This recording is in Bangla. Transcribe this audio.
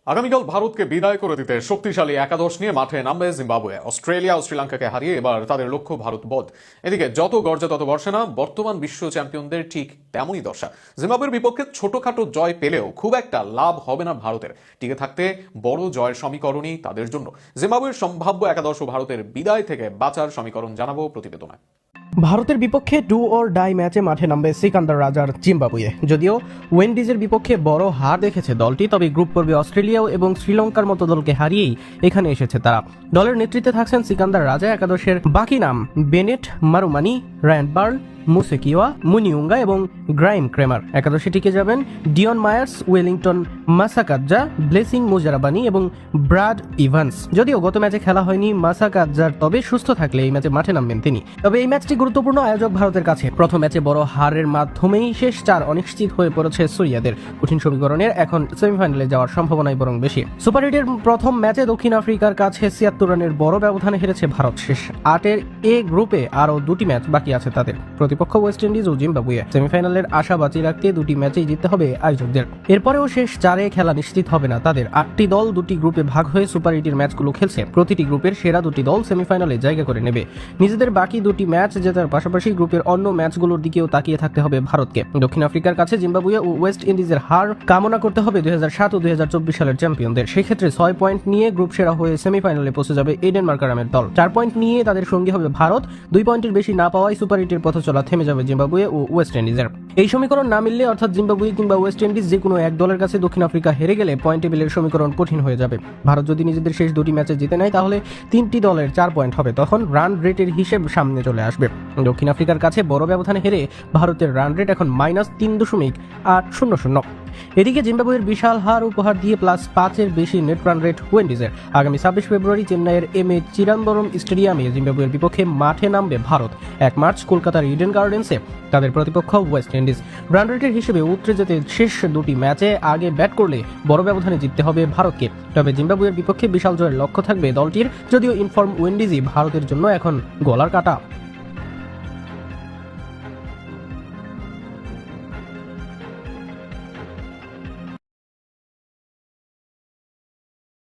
আগামীকাল ভারতকে বিদায় করে দিতে শক্তিশালী একাদশ নিয়ে মাঠে নামবে জিম্বাবুয়ে। অস্ট্রেলিয়া ও শ্রীলঙ্কাকে হারিয়ে এবার তাদের লক্ষ্য ভারত বধ। এদিকে যত গর্জে তত বর্ষে না, বর্তমান বিশ্ব চ্যাম্পিয়নদের ঠিক তেমনই দশা। জিম্বাবুয়ের বিপক্ষে ছোটখাটো জয় পেলেও খুব একটা লাভ হবে না ভারতের। টিকে থাকতে বড় জয়ের সমীকরণই তাদের জন্য। জিম্বাবুয়ের সম্ভাব্য একাদশ ও ভারতের বিদায় থেকে বাঁচার সমীকরণ জানাবো প্রতিবেদনে। ভারতের বিপক্ষে ডু অর ডাই ম্যাচে মাঠে নামবে সিকান্দার রাজার জিম্বাবুয়ে। যদিও ওয়েন্ডিজের বিপক্ষে বড় হার দেখেছে দলটি, তবে গ্রুপ পর্বে অস্ট্রেলিয়া এবং শ্রীলঙ্কার মতো দলকে হারিয়েই এখানে এসেছে তারা। দলের নেতৃত্বে থাকছেন সিকান্দার রাজা। একাদশের বাকি নাম বেনেট মারুমানি, রায়ান বার্ল, মুসে কিওয়া, মুনিউঙ্গা এবং গ্রাইম ক্রেমার। একাদশে টিকে যাবেন Dion Myers, Wellington মাসাকাজ্জা, blessing Muzarabani এবং ব্রাড ইভান্স। যদিও গত ম্যাচে খেলা হয়নি মাসাকাজ্জার, তবে সুস্থ থাকলে এই ম্যাচে মাঠে নামবেন তিনি। তবে এই ম্যাচটি গুরুত্বপূর্ণ আয়োজক ভারতের কাছে। প্রথম ম্যাচে বড় হারের মাধ্যমেই শেষ চার অনিশ্চিত হয়ে পড়েছে সুরিয়াদের। কঠিন সমীকরণের এখন সেমিফাইনালে যাওয়ার সম্ভাবনাই বরং বেশি। সুপার এইটের প্রথম ম্যাচে দক্ষিণ আফ্রিকার কাছে ৭৬ রানের বড় ব্যবধানে হেরেছে ভারত। শেষ ৮-এর এ গ্রুপে আরও দুটি ম্যাচ বাকি আছে তাদের। প্রতিপক্ষ ওয়েস্ট ইন্ডিজ ও জিম্বাবুয়ে। সেমিফাইনালের আশা বাঁচিয়ে রাখতে দুটি ম্যাচেই জিততে হবে আয়োজকদের। এরপরেও শেষ চারে খেলা নিশ্চিত হবে না তাদের। ৮টি দল দুটি গ্রুপে ভাগ হয়ে সুপার এইটের ম্যাচগুলো খেলছে। প্রতিটি গ্রুপের সেরা দুটি দল সেমিফাইনালে জায়গা করে নেবে। নিজেদের বাকি দুটি ম্যাচ জেতার পাশাপাশি গ্রুপের অন্য ম্যাচগুলোর দিকেও তাকিয়ে থাকতে হবে ভারতকে। দক্ষিণ আফ্রিকার কাছে জিম্বাবুয়ে ও ওয়েস্ট ইন্ডিজের হার কামনা করতে হবে ২০০৭ ও ২০২৪ সালের চ্যাম্পিয়নদের। সেক্ষেত্রে ৬ পয়েন্ট নিয়ে গ্রুপ সেরা হয়ে সেমিফাইনালে পৌঁছে যাবে এডেন মার্কারামের দল। ৪ পয়েন্ট নিয়ে তাদের সঙ্গী হবে ভারত। ২ পয়েন্টের বেশি না পাওয়ায় সুপার এইটের পথ চলা থেমে যাবে জিম্বাবুয়ে ও ওয়েস্ট ইন্ডিজের। এই সমীকরণ না মিললে, অর্থাৎ জিম্বাবুয়ে কিংবা ওয়েস্ট ইন্ডিজ যে কোনো এক দলের কাছে দক্ষিণ আফ্রিকা হেরে গেলে পয়েন্ট টেবিলের সমীকরণ কঠিন হয়ে যাবে। ভারত যদি নিজেদের শেষ দুটি ম্যাচে জিতে নেয় তাহলে 3টি দলের 4 পয়েন্ট হবে। তখন রান রেটের হিসেব সামনে চলে আসবে। দক্ষিণ আফ্রিকার কাছে বড় ব্যবধানে হেরে ভারতের রান রেট এখন -3.800। এদিকে জিম্বাবুয়ের বিশাল হার উপহার দিয়ে +5-এর বেশি নেট রান রেট ওয়েন্ডিজের। আগামী ২৬ ফেব্রুয়ারি চেন্নাইয়ের এম.এ. চিদাম্বরম স্টেডিয়ামে জিম্বাবুয়ের বিপক্ষে মাঠে নামবে ভারত। ১ মার্চ কলকাতার ইডেন গার্ডেন্সে তাদের প্রতিপক্ষ ওয়েস্ট ইন্ডিজ। রান রেটের হিসেবে উতরে যেতে শেষ দুটি ম্যাচে আগে ব্যাট করলে বড় ব্যবধানে জিততে হবে ভারতকে। তবে জিম্বাবুয়ের বিপক্ষে বিশাল জয়ের লক্ষ্য থাকবে দলটির। যদিও ইনফর্ম ওয়েন্ডিজই ভারতের জন্য এখন গলার কাটা।